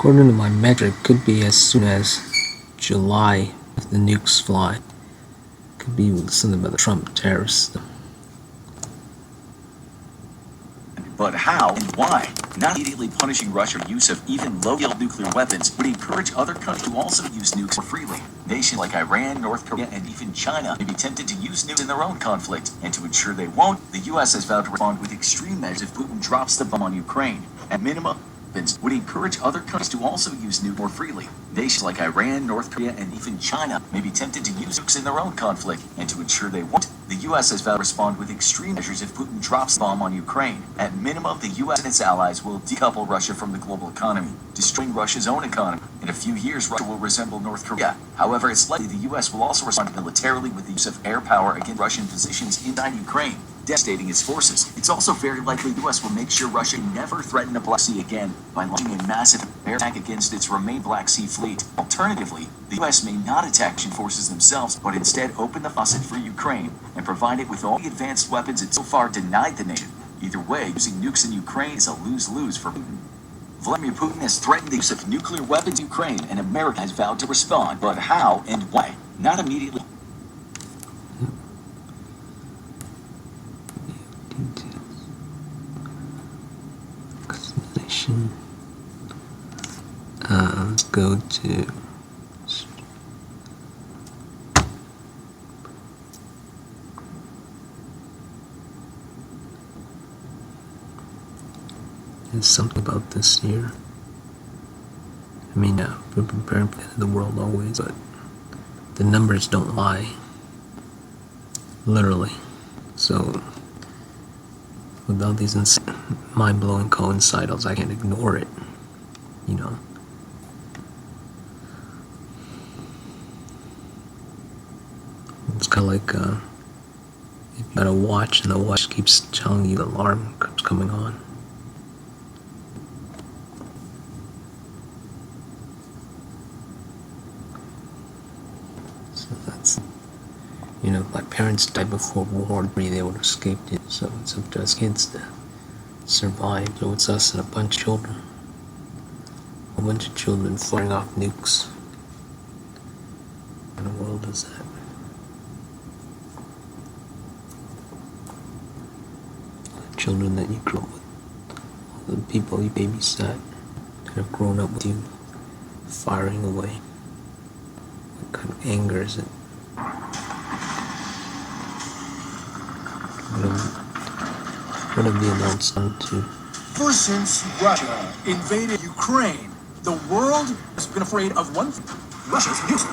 According to my metric, could be as soon as July if the nukes fly. Could be something about the Trump tariffs. But how and why? Not immediately punishing Russia's use of even low-yield nuclear weapons would encourage other countries to also use nukes more freely. Nations like Iran, North Korea, and even China may be tempted to use nukes in their own conflict. And to ensure they won't, the U.S. has vowed to respond with extreme measures if Putin drops the bomb on Ukraine. At minimum, would encourage other countries to also use nukes more freely. Nations like Iran, North Korea, and even China may be tempted to use nukes in their own conflict, and to ensure they won't, the U.S. has vowed to respond with extreme measures if Putin drops the bomb on Ukraine. At minimum, the U.S. and its allies will decouple Russia from the global economy, destroying Russia's own economy. In a few years, Russia will resemble North Korea. However, it's likely the U.S. will also respond militarily with the use of air power against Russian positions inside Ukraine, devastating its forces. It's also very likely the U.S. will make sure Russia never threaten the Black Sea again by launching a massive air attack against its remaining Black Sea fleet. Alternatively, the U.S. may not attack Russian forces themselves, but instead open the faucet for Ukraine and provide it with all the advanced weapons it so far denied the nation. Either way, using nukes in Ukraine is a lose-lose for Putin. Vladimir Putin has threatened the use of nuclear weapons in Ukraine, and America has vowed to respond. But how and why? Not immediately. Let's go to there's something about this here. I mean, we're preparing for the end of the world always, but the numbers don't lie. Literally. So with all these mind-blowing coincidentals, I can't ignore it, you know. It's kind of like if you got a watch and the watch keeps telling you the alarm keeps coming on. So that's, you know, my parents died before World War III, they would have escaped it, so it's up to us kids to survive. So it's us and a bunch of children. A bunch of children firing off nukes. What in the world is that? The children that you grew up with, all the people you babysat, that have grown up with you, firing away. What kind of anger is it? What have the adults done to? Ever since Russia invaded Ukraine, the world has been afraid of one thing: Russia's nukes.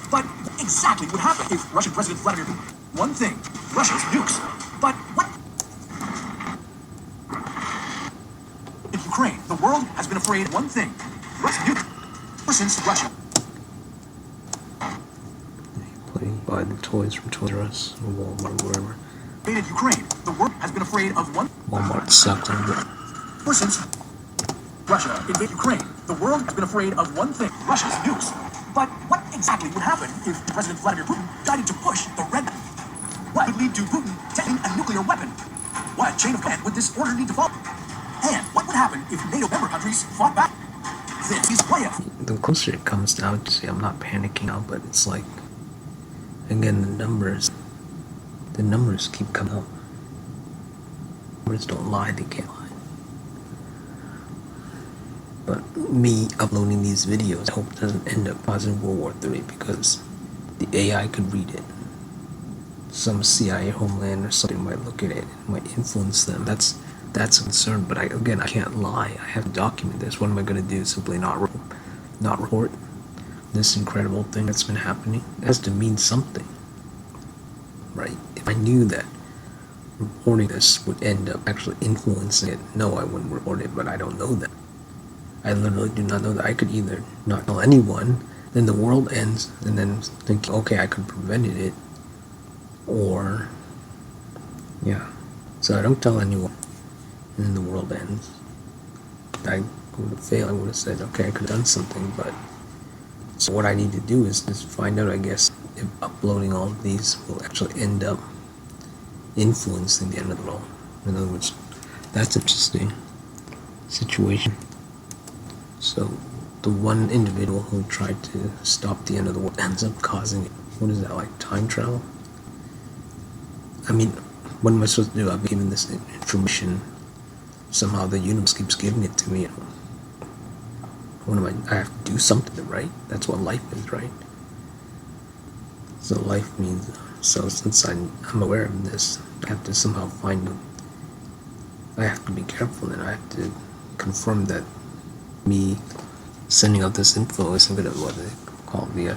But what exactly would happen if Russian President Vladimir Putin? One thing: Russia's nukes. But what? In Ukraine, the world has been afraid of one thing: Russia's nukes. Ever since Russia. Playing by the toys from Toys R Us or Walmart or wherever. Invaded Ukraine, the world has been afraid of one. Walmart sucked on it. Ever since Russia invaded Ukraine, the world has been afraid of one thing: Russia's nukes. But what exactly would happen if President Vladimir Putin decided to push the red button? What would lead to Putin testing a nuclear weapon? What chain of command would this order need to follow? And what would happen if NATO member countries fought back? This is what if. The closer it comes down to, see, I'm not panicking now, but it's like, again, the numbers keep coming up. Numbers don't lie, they can't lie. But me uploading these videos, I hope it doesn't end up causing World War III, because the AI could read it. Some CIA homeland or something might look at it and might influence them. That's a concern, but I can't lie. I have to document this. What am I going to do? Simply not report this incredible thing that's been happening? It has to mean something, right? If I knew that reporting this would end up actually influencing it, no, I wouldn't report it, but I don't know that. I literally do not know that. I could either not tell anyone, then the world ends, and then think, okay, I could prevent it, or, yeah. So I don't tell anyone, and then the world ends. I would have failed. I would have said, okay, I could have done something, but so what I need to do is just find out, I guess, if uploading all of these will actually end up influencing the end of the world. In other words, that's an interesting situation. So the one individual who tried to stop the end of the world ends up causing it. What is that, like time travel? I mean, what am I supposed to do? I've been given this information. Somehow the universe keeps giving it to me. What am I have to do something, right? That's what life is, right? So life means, so since I'm aware of this, I have to somehow I have to be careful, and I have to confirm that me sending out this info isn't going to, what they call the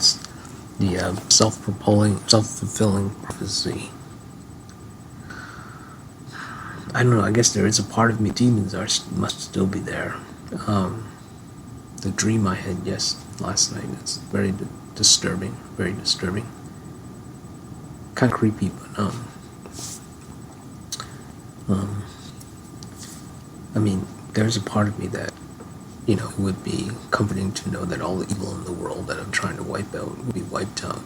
self-fulfilling prophecy. I don't know, I guess there is a part of me, demons must still be there. The dream I had last night, it's very disturbing, very disturbing. Kind of creepy, but I mean, there's a part of me that, it would be comforting to know that all the evil in the world that I'm trying to wipe out would be wiped out.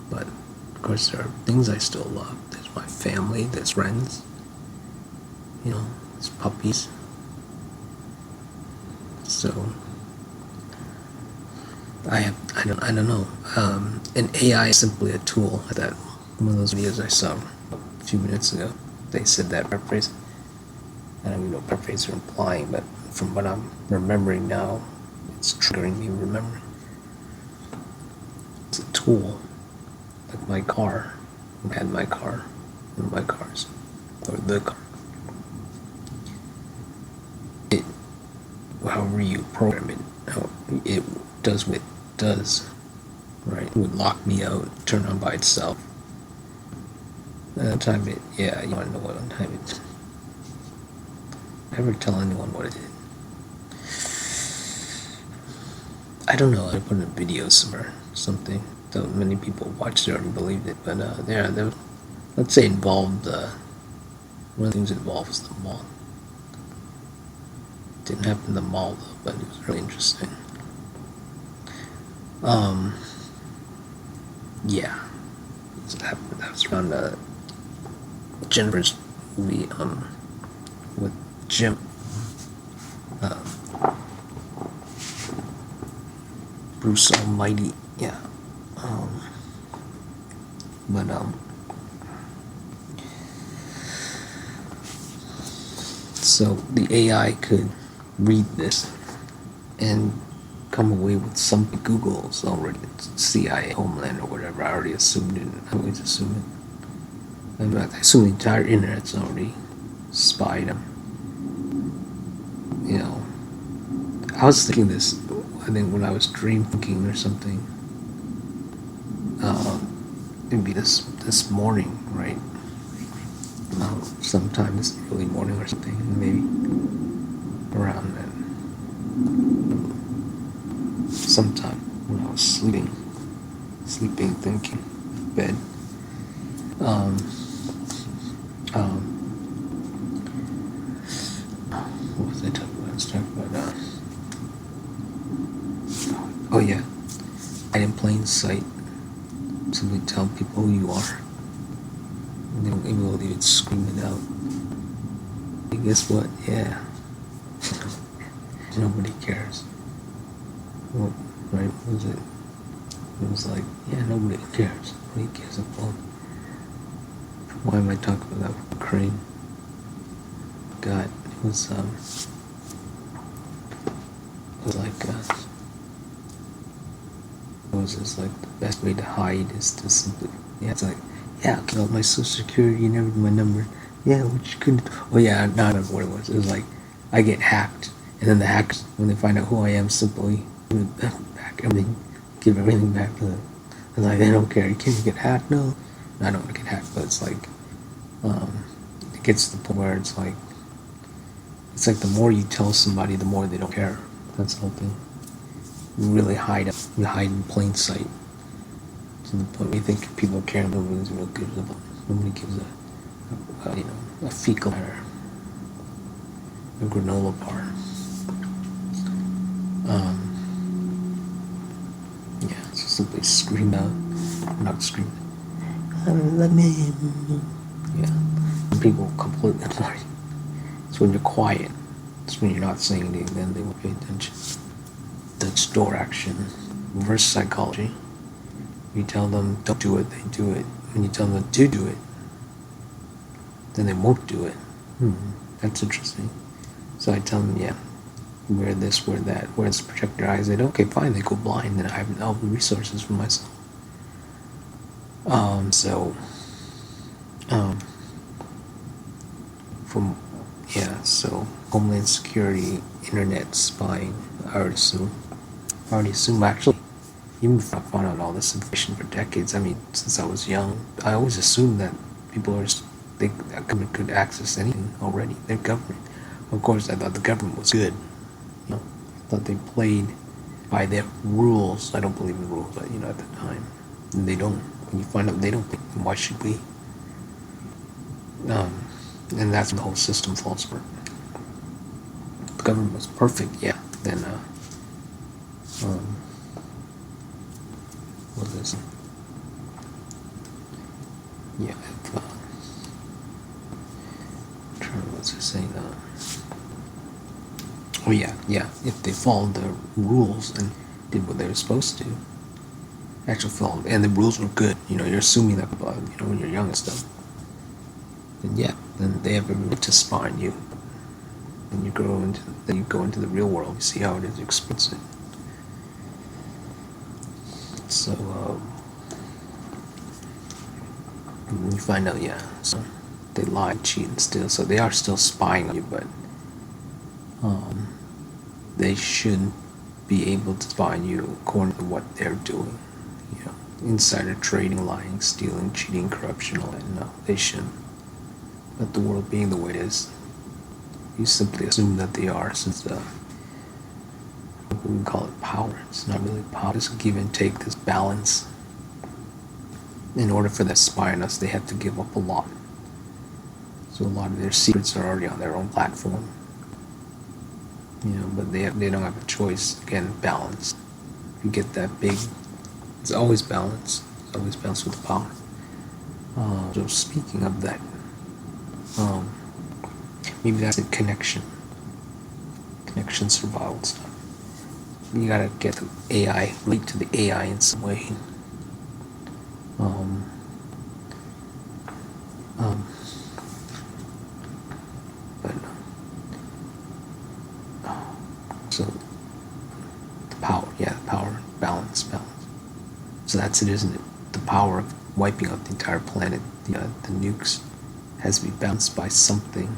But of course, there are things I still love. There's my family, there's friends, there's puppies. So I don't know. An AI is simply a tool. That one of those videos I saw a few minutes ago, they said that paraphrase. I don't even know what paraphrase are implying, but from what I'm remembering now, it's triggering me remembering. It's a tool, like my car. I had my car, one of my cars, or the car. However you program it, it does what it does, right? It would lock me out, turn on by itself. Time it, yeah, you want to know what time it. Never tell anyone what it is. I don't know, I put in a video somewhere, something. Though many people watched it and believed it, but let's say involved, one of the things involved was the mall. Didn't happen in the mall though, but it was really interesting. Yeah, that was around Jennifer's movie, with Jim, Bruce Almighty, yeah. So the AI could read this and come away with something. Google's already CIA, Homeland, or whatever. I already assumed it. I always assume it. In fact, I assume the entire internet's already spied them. I was thinking this, I think when I was dream thinking or something. It'd be this morning, right? Sometime this early morning or something, maybe around then. Sometime when I was sleeping, thinking, bed. What was I talking about? I was talking about, oh yeah, hide in plain sight. Simply tell people who you are. And they will even scream it out. And guess what? Yeah. Nobody cares. Well, right? What was it? It was like, yeah, nobody cares. Nobody cares about. Why am I talking about that? Ukraine. God, it was like, it was just like the best way to hide is to simply, yeah, it's like, yeah, okay, my social security and everything, my number, yeah, which you couldn't, oh yeah, I don't know what it was. It was like, I get hacked, and then the hackers, when they find out who I am, simply back everything, give everything back to them. And like, they don't care. Can you get hacked? No, I don't want to get hacked, but it's like, it gets to the point where it's like the more you tell somebody, the more they don't care. That's the whole thing. You really hide in plain sight. To the point where you think people care, nobody's real good about it. Nobody gives a fecal matter, a granola bar. Yeah, so simply scream out, not scream. Let me. Yeah, and people completely ignore you. It's when you're quiet. It's when you're not saying anything, then they will pay attention. the store action, reverse psychology. You tell them don't do it, they do it. When you tell them to do it, then they won't do it. That's interesting. So I tell them, yeah, wear this, wear that, wear this, protect your eyes. They don't, okay, fine, they go blind, then I have all the resources for myself. So Homeland Security, internet spying, I already assume actually, even if I found out all this information for decades, I mean, since I was young, I always assumed that people that government could access anything already, their government. Of course, I thought the government was good. I thought they played by their rules. I don't believe in rules, but at the time, and they don't. When you find out they don't, then why should we? And that's when the whole system falls apart. If the government was perfect, yeah, then what is it? Yeah, what's it saying? Oh yeah, if they followed the rules and did what they were supposed to, actually followed, and the rules were good, you're assuming that, when you're young and stuff, then yeah, then they have a right to spy on you. And you go into the real world, you see how it is, you experience it. So, you find out, yeah, so they lie, cheat, and steal, so they are still spying on you, but they shouldn't be able to spy on you according to what they're doing. Insider trading, lying, stealing, cheating, corruption, all that. No, they shouldn't. But the world being the way it is, you simply assume that they are, since we can call it power. It's not really power. It's a give and take, this balance. In order for them to spy on us, they have to give up a lot. So a lot of their secrets are already on their own platform. But they don't have a choice. Again, balance. If you get that big, it's always balance. It's always balance with the power. So speaking of that, maybe that's a connection survival stuff. You gotta get the AI, relate to the AI in some way. So the power, balance. So that's it, isn't it? The power of wiping out the entire planet, the nukes, has to be balanced by something.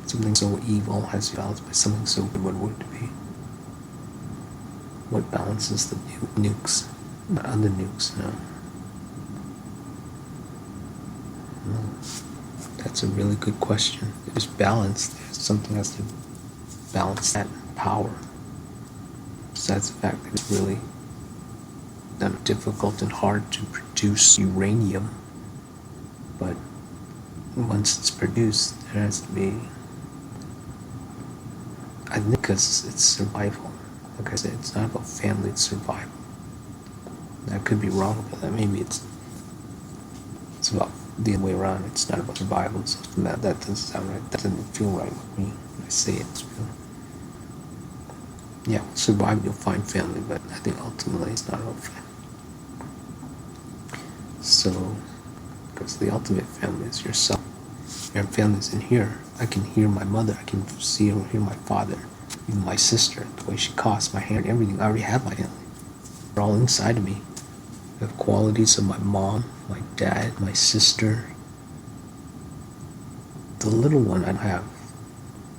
Something so evil has to be balanced by something so good. What would it be? What balances the nukes? Not other nukes, no. That's a really good question. There's balance. Something has to balance that power. Besides the fact that it's really difficult and hard to produce uranium, but once it's produced, there has to be, I think, because it's survival. Like I said, it's not about family, it's survival. I could be wrong about that. Maybe it's about the other way around. It's not about survival. So that doesn't sound right. That doesn't feel right with me when I say it. Yeah, survive, you'll find family, but I think ultimately it's not about family. So, because the ultimate family is yourself. Your family is in here. I can hear my mother. I can see or hear my father, even my sister, the way she coughs, my hair, and everything. I already have my family. They're all inside of me. I have qualities of my mom, my dad, my sister. The little one I have,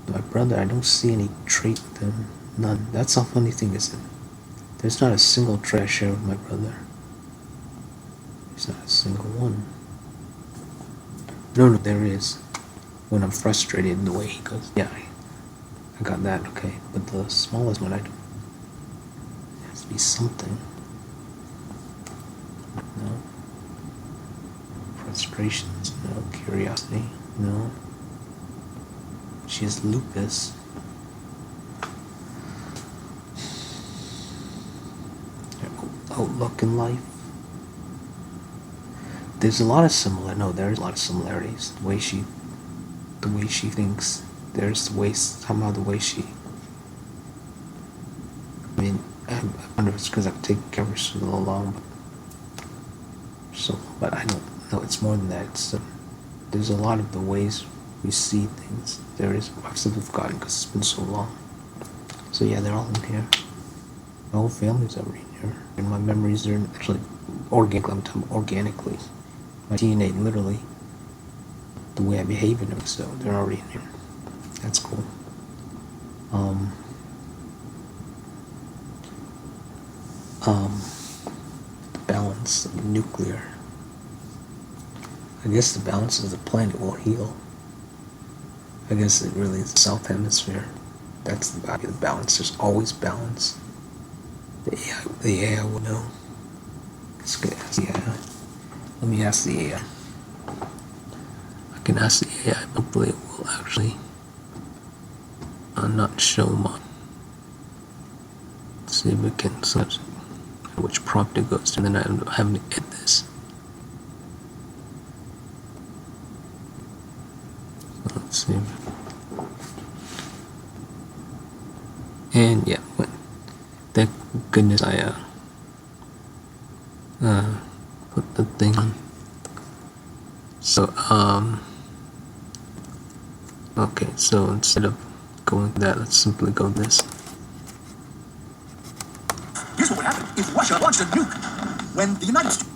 my brother, I don't see any trait with him. None. That's a funny thing, isn't it? There's not a single trait I share with my brother. There's not a single one. No, there is. When I'm frustrated in the way he goes, yeah, I got that, okay. But the smallest one, I don't. There has to be something. No. Frustrations, no. Curiosity, no. She has lupus. Outlook in life. There's a lot of there's a lot of similarities. The way she thinks, there's the way, somehow the way she, I mean, I wonder if it's because I've taken care of her so long, but I don't know, it's more than that. It's, there's a lot of the ways we see things. There is, I've simply forgotten because it's been so long. So yeah, they're all in here. My whole family's already in here. And my memories are actually organically, I'm talking organically. My DNA, literally, the way I behave in them, so they're already in here. That's cool. Balance of nuclear. I guess the balance of the planet will heal. I guess it really is the south hemisphere. That's the balance. There's always balance. The AI will know. Let's get ask the AI. Let me ask the AI. I can ask the AI. Hopefully it will actually not show my. Let's see if it can select which prompt it goes to, and then I end up having to edit this. So let's see. And yeah, thank goodness I put the thing on. So okay, so instead of going with that, let's simply go this. Here's what would happen if Russia launched a nuke when the United States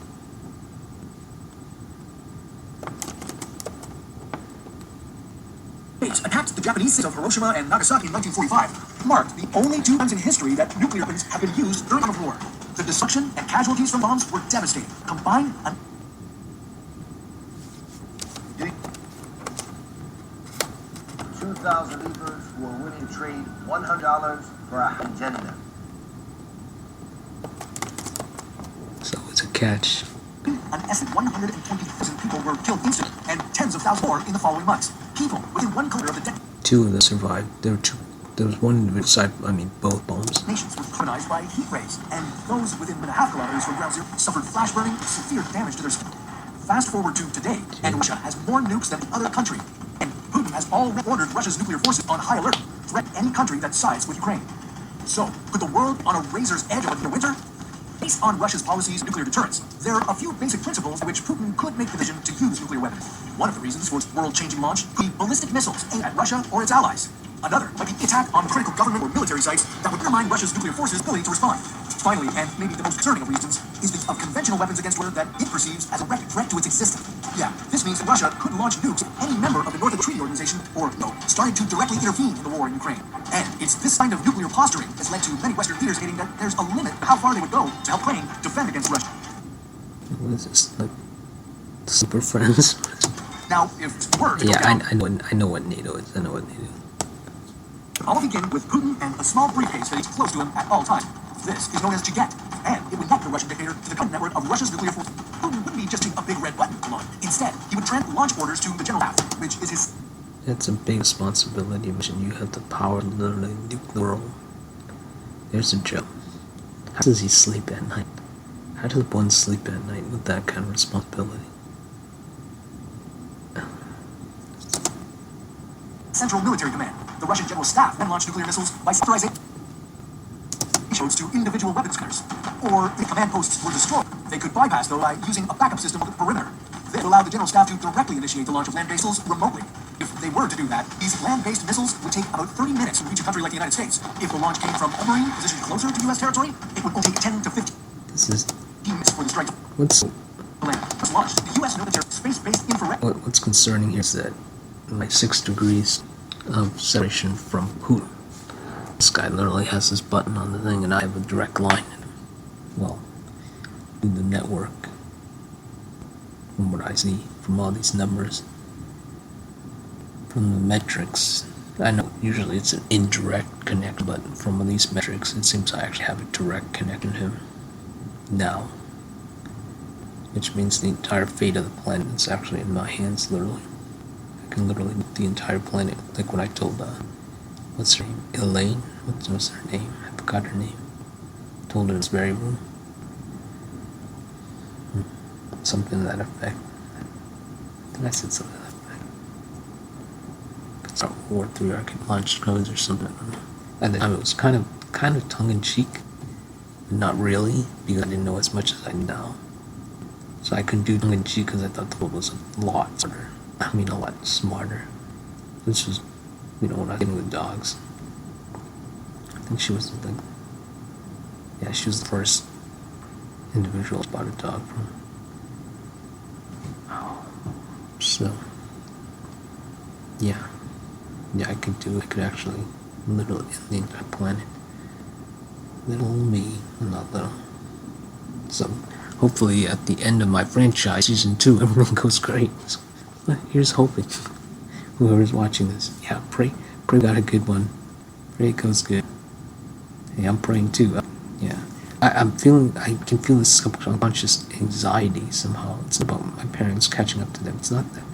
attacked the Japanese cities of Hiroshima and Nagasaki in 1945, marked the only 2 times in history that nuclear weapons have been used during a war. The destruction and casualties from bombs were devastating. Combined, 2,000 leaders who are willing to trade $100 for a agenda. So it's a catch. an estimated 120,000 people were killed instantly, and tens of thousands more in the following months. People within 1 quarter of the decade. 2 of them survived. There were 2. There was one individual side. I mean, both bombs. Nations were colonized by heat rays, and those within 1.5 kilometers from ground zero suffered flash burning, severe damage to their skin. Fast forward to today, and Russia has more nukes than the other country, and Putin has already ordered Russia's nuclear forces on high alert to threaten any country that sides with Ukraine. So, put the world on a razor's edge of a winter? Based on Russia's policies of nuclear deterrence, there are a few basic principles by which Putin could make the decision to use nuclear weapons. One of the reasons for its world-changing launch could be ballistic missiles aimed at Russia or its allies. Another might be attack on critical government or military sites that would undermine Russia's nuclear forces' ability to respond. Finally, and maybe the most concerning of reasons, is the of conventional weapons against Russia that it perceives as a direct threat to its existence. Yeah, this means Russia could launch nukes at any member of the North Atlantic Treaty Organization or, starting to directly intervene in the war in Ukraine. And it's this kind of nuclear posturing that's led to many Western leaders stating that there's a limit to how far they would go to help Ukraine defend against Russia. What is this, like, super friends? Now, if it were to go Yeah, down, I know what NATO is. I know what NATO is. all begin with Putin and a small briefcase that is close to him at all times. This is known as Gigat, and it would connect the Russian dictator to the current network of Russia's nuclear forces. Putin wouldn't be just a big red button to launch. Instead, he would transmit launch orders to the general staff, which is his. It's a big responsibility, mission. You have the power to literally nuke the world. There's a joke. How does he sleep at night? How does one sleep at night with that kind of responsibility? Central Military Command. The Russian General Staff then launched nuclear missiles by sectorizing to individual weapons centers. Or if command posts were destroyed, they could bypass them by using a backup system of the perimeter. This allowed the General Staff to directly initiate the launch of land-based missiles remotely. If they were to do that, these land-based missiles would take about 30 minutes to reach a country like the United States. If the launch came from a marine positioned closer to U.S. territory, it would only take 10 to 15 This is minutes for the strike. what's Land was launched. The U.S. military space-based infrared. what's concerning here is that like 6 degrees of separation from Putin. This guy literally has this button on the thing, and I have a direct line in him. Well, in the network, from what I see, from all these numbers, from the metrics, I know usually it's an indirect connect, but from these metrics, it seems I actually have a direct connection to him now, which means the entire fate of the planet is actually in my hands, literally. I can literally move the entire planet, like when I told, what's her name? Elaine? What's her name? I forgot her name. Told her in this very room. Something to that effect. I think I said something to that effect. start World War III, or I could launch codes or something. I don't know. At the time, it was kind of tongue-in-cheek, but not really, because I didn't know as much as I know now. So I couldn't do tongue-in-cheek because I thought the world was a lot smarter. I mean, a lot smarter. This was, when I was getting with dogs. I think she was she was the first individual to spot a dog from. So, yeah, I could actually literally end the entire planet. Little me, not little. So, hopefully at the end of my franchise, season 2, everything goes great. So, here's hoping. Whoever's watching this, yeah, pray we got a good one. Pray it goes good. Hey, I'm praying too. Yeah. I can feel this subconscious anxiety somehow. It's about my parents catching up to them. It's not them.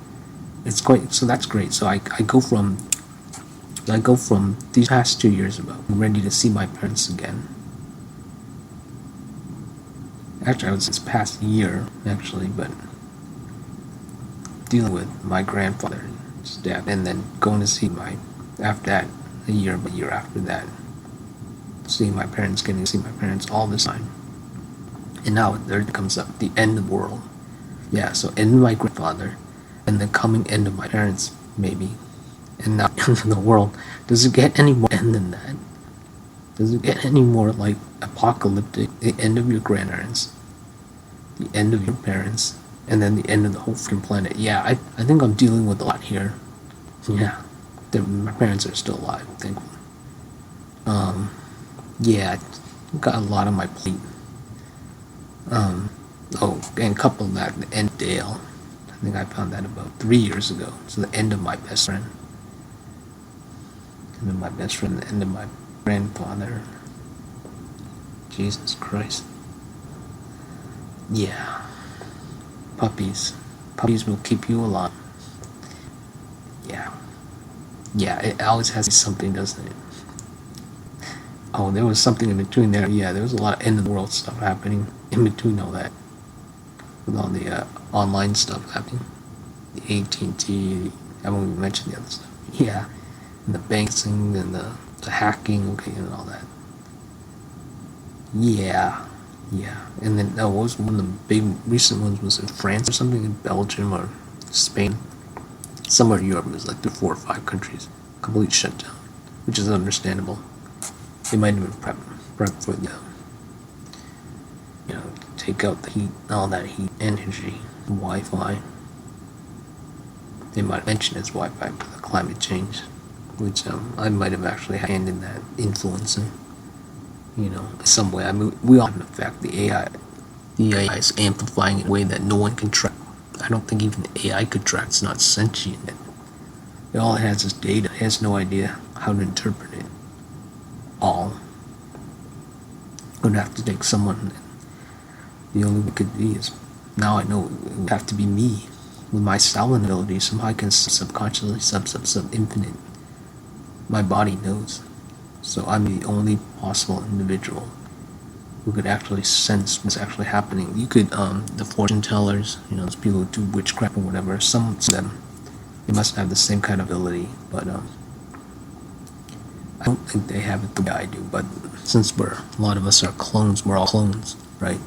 It's quite, so that's great. So I go from these past 2 years about ready to see my parents again. Actually, I was this past year, actually, but dealing with my grandfather's death, and then going to see after that, a year after that, getting to see my parents all this time. And now there comes up the end of the world. Yeah, so end of my grandfather, and the coming end of my parents, maybe. And now end of the world. Does it get any more end than that? Does it get any more like apocalyptic? The end of your grandparents, the end of your parents, and then the end of the whole freaking planet. Yeah, I think I'm dealing with a lot here. Yeah, my parents are still alive, thankfully. Yeah, I've got a lot on my plate. And couple that, the end of Dale. I think I found that about 3 years ago. So the end of my best friend. The end of my grandfather. Jesus Christ. Yeah. Puppies. Puppies will keep you alive. Yeah, it always has something, doesn't it? Oh, there was something in between there. Yeah, there was a lot of end of the world stuff happening in between all that. With all the online stuff happening. The AT&T, I won't even mention the other stuff. Yeah, and the banking and the hacking, okay, and all that. Yeah. And then, what was one of the big recent ones? Was in France or something? In Belgium or Spain? Somewhere in Europe, it was like 4 or 5 countries. Complete shutdown, which is understandable. They might have been prepped for the, take out the heat, all that heat, energy, Wi-Fi. They might mention it's Wi-Fi for the climate change, which I might have actually had a hand in that influencing, in some way. I mean, we all have an effect. The AI is amplifying in a way that no one can track. I don't think even the AI could track. It's not sentient. All it has is data. It has no idea how to interpret it all. It would have to take someone. The only way it could be is, now I know it would have to be me with my silent ability. Somehow I can subconsciously infinite. My body knows. So I'm the only possible individual who could actually sense what's actually happening. You could, the fortune tellers, those people who do witchcraft or whatever, some of them, they must have the same kind of ability, but I don't think they have it the way I do. But since a lot of us are clones, we're all clones, right?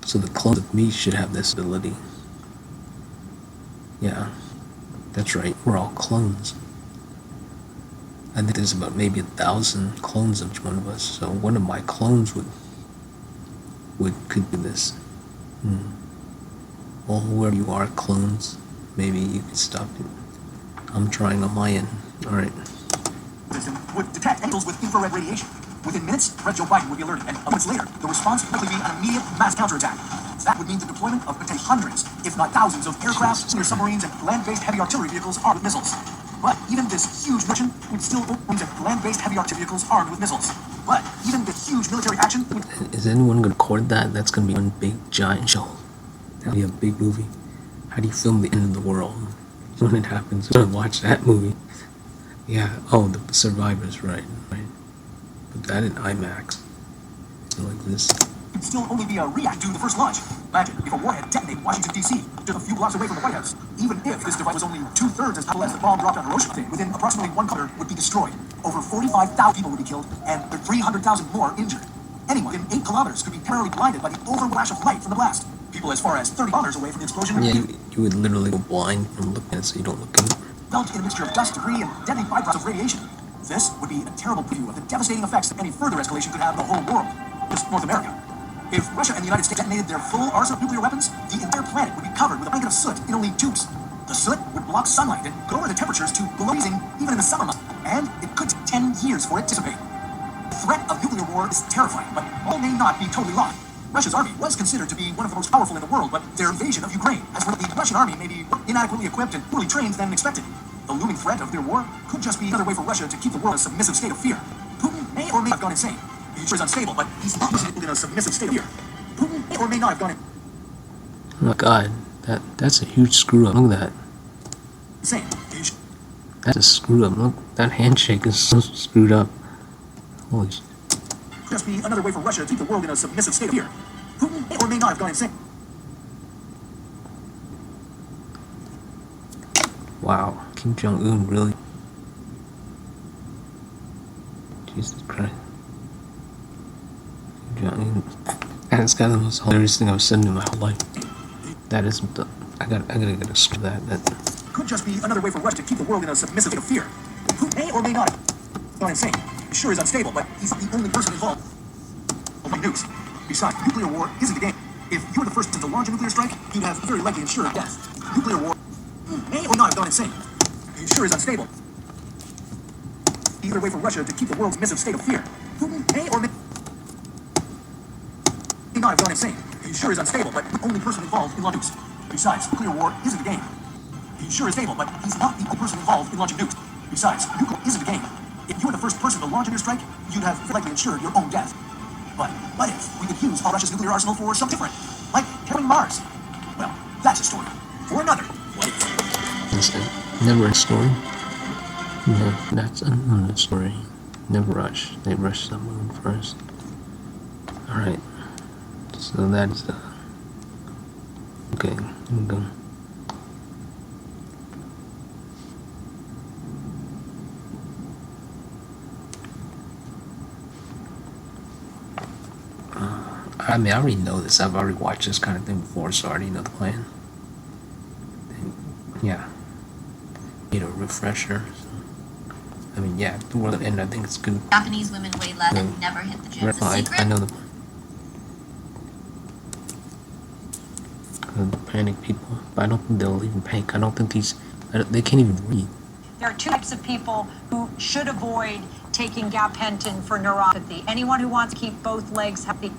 So the clones of me should have this ability. Yeah, that's right, we're all clones. I think there's about maybe 1,000 clones of each one of us. So one of my clones could do this. Well, whoever you are, clones, maybe you could stop it. I'm trying on my end. Alright. System would detect angels with infrared radiation. Within minutes, President Joe Biden would be alerted, and months later, the response would likely be an immediate mass counterattack. That would mean the deployment of potentially hundreds, if not thousands, of aircraft, submarines, and land-based heavy artillery vehicles armed with missiles. But even this huge mission would still mean that land-based heavy artillery vehicles armed with missiles. But even the huge military action would... Is anyone going to record that? That's going to be one big giant show. That'll be a big movie. How do you film the end of the world when it happens? I'm going to watch that movie. Yeah, the Survivors, right. Put that in IMAX. So like this. It'd still only be a react to the first launch. Imagine if a warhead detonated Washington, D.C., just a few blocks away from the White House. Even if this device was only 2/3 as powerful as the bomb dropped on Hiroshima, within approximately 1 kilometer would be destroyed. Over 45,000 people would be killed, and 300,000 more injured. Anyone in 8 kilometers could be temporarily blinded by the overflash of light from the blast. People as far as 30 kilometers away from the explosion. Yeah, you would literally go blind from looking at it, so you don't look at it. Developed in a mixture of dust, debris, and deadly byproducts of radiation. This would be a terrible preview of the devastating effects that any further escalation could have on the whole world, just North America. If Russia and the United States detonated their full arsenal of nuclear weapons, the entire planet would be covered with a blanket of soot in only tubes. The soot would block sunlight and lower the temperatures to below freezing even in the summer months, and it could take 10 years for it to dissipate. The threat of nuclear war is terrifying, but all may not be totally lost. Russia's army was considered to be one of the most powerful in the world, but their invasion of Ukraine has proved the Russian army may be more inadequately equipped and poorly trained than expected. The looming threat of their war could just be another way for Russia to keep the world in a submissive state of fear. Putin may or may not have gone insane. He sure is unstable, but he's not in a submissive state of fear. Putin may or may not have gone Oh my god, that's a huge screw up. Look at that. insane. That's a screw up. Look, that handshake is so screwed up. Holy sh- Just be another way for Russia to keep the world in a submissive state of fear. Putin may or may not have gone insane. Wow, Kim Jong-un really? Jesus Christ. Kim Jong-un. That's kind of the most hilarious thing I've said in my whole life. That is the... I gotta get a screw that. Could just be another way for Russia to keep the world in a submissive state of fear. Putin may or may not have gone insane. He sure is unstable, but he's not the only person involved with nukes. Besides, nuclear war isn't a game. If you were the first to launch a nuclear strike, you'd have very likely ensured death. Nuclear war may or not have gone insane. He sure is unstable. Either way for Russia to keep the world's submissive state of fear. Putin may or may not have gone insane. He sure is unstable, but the only person involved in launching nukes. Besides, nuclear war isn't a game. He sure is stable, but he's not the only person involved in launching nukes. Besides, nuclear isn't a game. If you were the first person to launch a nuclear strike, you'd have very likely ensured your own death. But what if we could use all Russia's nuclear arsenal for something different? Like killing Mars? Well, that's a story for another. What if? Listen, never a story. No, that's another story. Never rush. They rush the moon first. Alright. So that's okay, here we go. I mean, I already know this. I've already watched this kind of thing before, so I already know the plan. And, yeah. Need a refresher. So. I mean, yeah, the world end. I think it's good. Japanese women weigh less and never hit the gym. The secret? I know the panic people, but I don't think they'll even panic. I don't think they can't even read. There are two types of people who should avoid taking gabapentin for neuropathy. Anyone who wants to keep both legs healthy.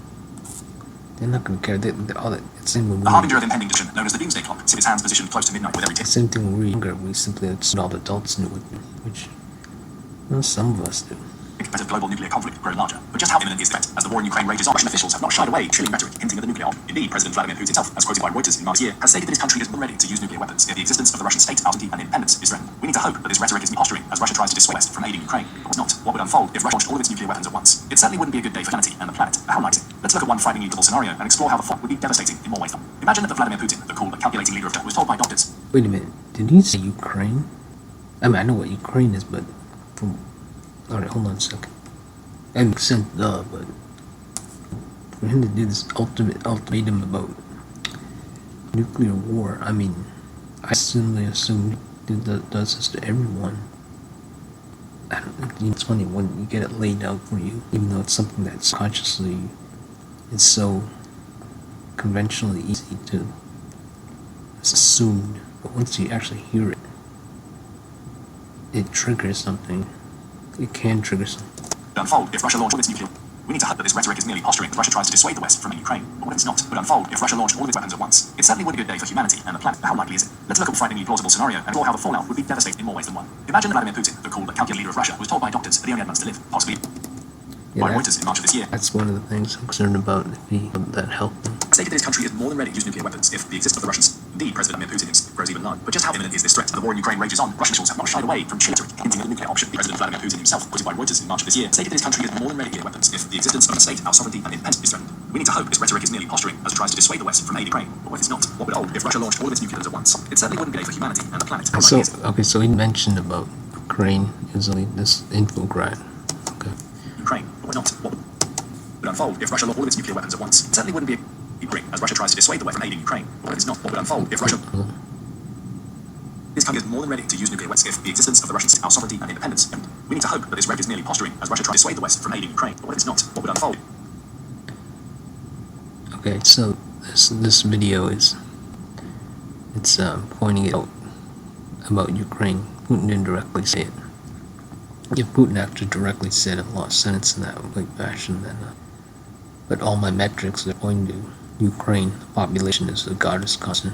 They're not going to care. It's same when The harbinger of impending decision, known as the doomsday clock, his hands positioned close to midnight with every tick. same thing when we were younger. We simply assumed all adults knew it, which well, some of us do. As global nuclear conflict grow larger. But just how imminent is the threat? As the war in Ukraine rages on, Russian officials have not shied away, chilling rhetoric hinting at the nuclear arm. Indeed, President Vladimir Putin himself, as quoted by Reuters in March this year, has stated that his country is ready to use nuclear weapons if the existence of the Russian state, sovereignty, and independence is threatened. We need to hope that this rhetoric is posturing as Russia tries to dissuade West from aiding Ukraine. But not what would unfold if Russia launched all of its nuclear weapons at once. It certainly wouldn't be a good day for humanity and the planet. But how likely is it? Let's look at one frighteningly double scenario and explore how the fall would be devastating in more ways. Imagine that Vladimir Putin, the cool but calculating leader of was told by doctors. Wait a minute. Did he say Ukraine? I mean, I know what Ukraine is, but from... Alright, hold on a second. That makes sense, but for him to do this ultimatum about nuclear war, I mean, I simply assume he does this to everyone. I don't know, it's funny when you get it laid out for you, even though it's something that's consciously, it's so conventionally easy to assume, but once you actually hear it, it triggers something. It can trigger something. Unfold if Russia launched all its nuclear. We need to hope that this rhetoric is merely posturing as Russia tries to dissuade the West from Ukraine. But what if it's not? Would unfold if Russia launched all of its weapons at once. It certainly would be a good day for humanity and the planet. But how likely is it? Let's look at a frighteningly plausible scenario and explore how the fallout would be devastating in more ways than one. Imagine that Vladimir Putin, the cool but calculating leader of Russia, was told by doctors that he only had months to live, possibly by Reuters in March of this year. That's one of the things I'm concerned about, if that helped them. stated that his country is more than ready to use nuclear weapons if the existence of the Russians. Indeed, President Vladimir Putin grows even known. But just how imminent is this threat? The war in Ukraine rages on. Russian officials have not shied away from hinting at a nuclear option. President Vladimir Putin himself, quoted by Reuters in March of this year, stated that his country is more than ready to nuclear weapons if the existence of the state, our sovereignty, and independence is threatened. We need to hope this rhetoric is merely posturing as it tries to dissuade the West from aiding Ukraine. But what if it's not? What would hold if Russia launched all of its nuclears at once? It certainly wouldn't be good for humanity and the planet. So he mentioned about Ukraine is only this infographic. Okay. Ukraine, but not. What would unfold if Russia launched all of its nuclear weapons at once? It certainly wouldn't be Ukraine as Russia tries to dissuade the West from aiding Ukraine. But what if it's not? What would unfold if Russia? This country is more than ready to use nuclear weapons if the existence of the Russians, our sovereignty and independence. We need to hope that this rhetoric is merely posturing as Russia tries to dissuade the West from aiding Ukraine. But what if it's not? What would unfold? Okay, so this video is pointing it out about Ukraine. Putin didn't directly say it. If Putin actually directly said it, lost sentence in that fashion, then but all my metrics are pointing to Ukraine. The population is the goddess constant.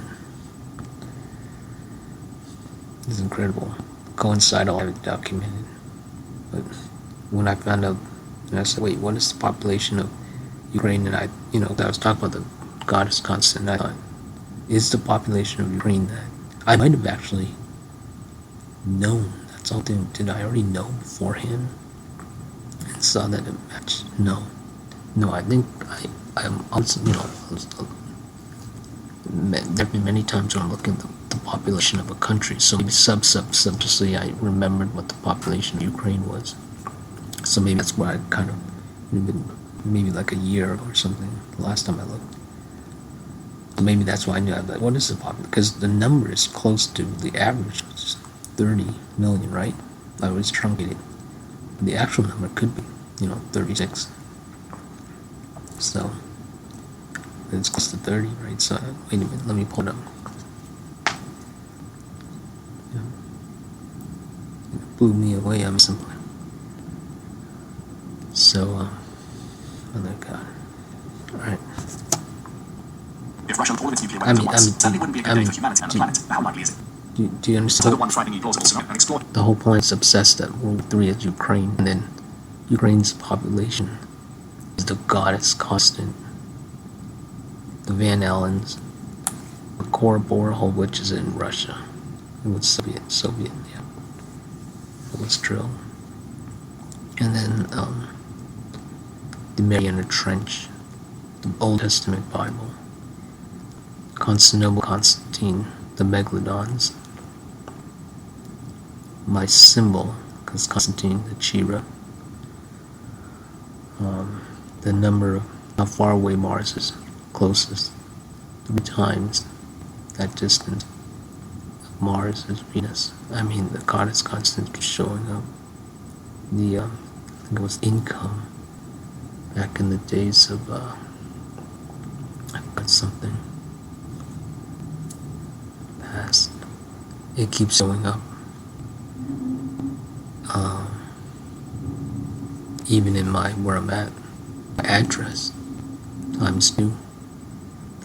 It's incredible. Coincide all have it documented. But when I found out, and I said, wait, what is the population of Ukraine? And I was talking about the goddess constant, and I thought, is the population of Ukraine that I might have actually known? That's all. Did I already know beforehand and saw that it matched? No, I think I was, there have been many times when I'm looking at the population of a country, so maybe subconsciously I remembered what the population of Ukraine was. So maybe that's why I kind of, maybe like a year or something, the last time I looked. So maybe that's why I knew. I was like, what is the population? Because the number is close to the average, which is 30 million, right? I was truncated. The actual number could be, 36. So it's close to 30, right? So wait a minute, let me pull it up. It blew me away. I'm simply. So, oh my God. All right. If Russia all of its nuclear weapons at once, certainly wouldn't be a good day for humanity and the planet. How likely is it? Do you understand? So the one frighteningly plausible scenario and explore. The whole planet is obsessed that World War III is Ukraine, and then Ukraine's population is the goddess constant. The Van Allens, the core borehole, which is in Russia. It was Soviet, yeah. It was drilled. And then the Mariana Trench, the Old Testament Bible, Constantinople, Constantine, the Megalodons, my symbol, because Constantine, the Chira, the number of how far away Mars is closest, 3 times that distance of Mars is Venus. I mean, the goddess constant is showing up. The I think it was income back in the days of I got something past. It keeps showing up. Even in where I'm at, my address, times new.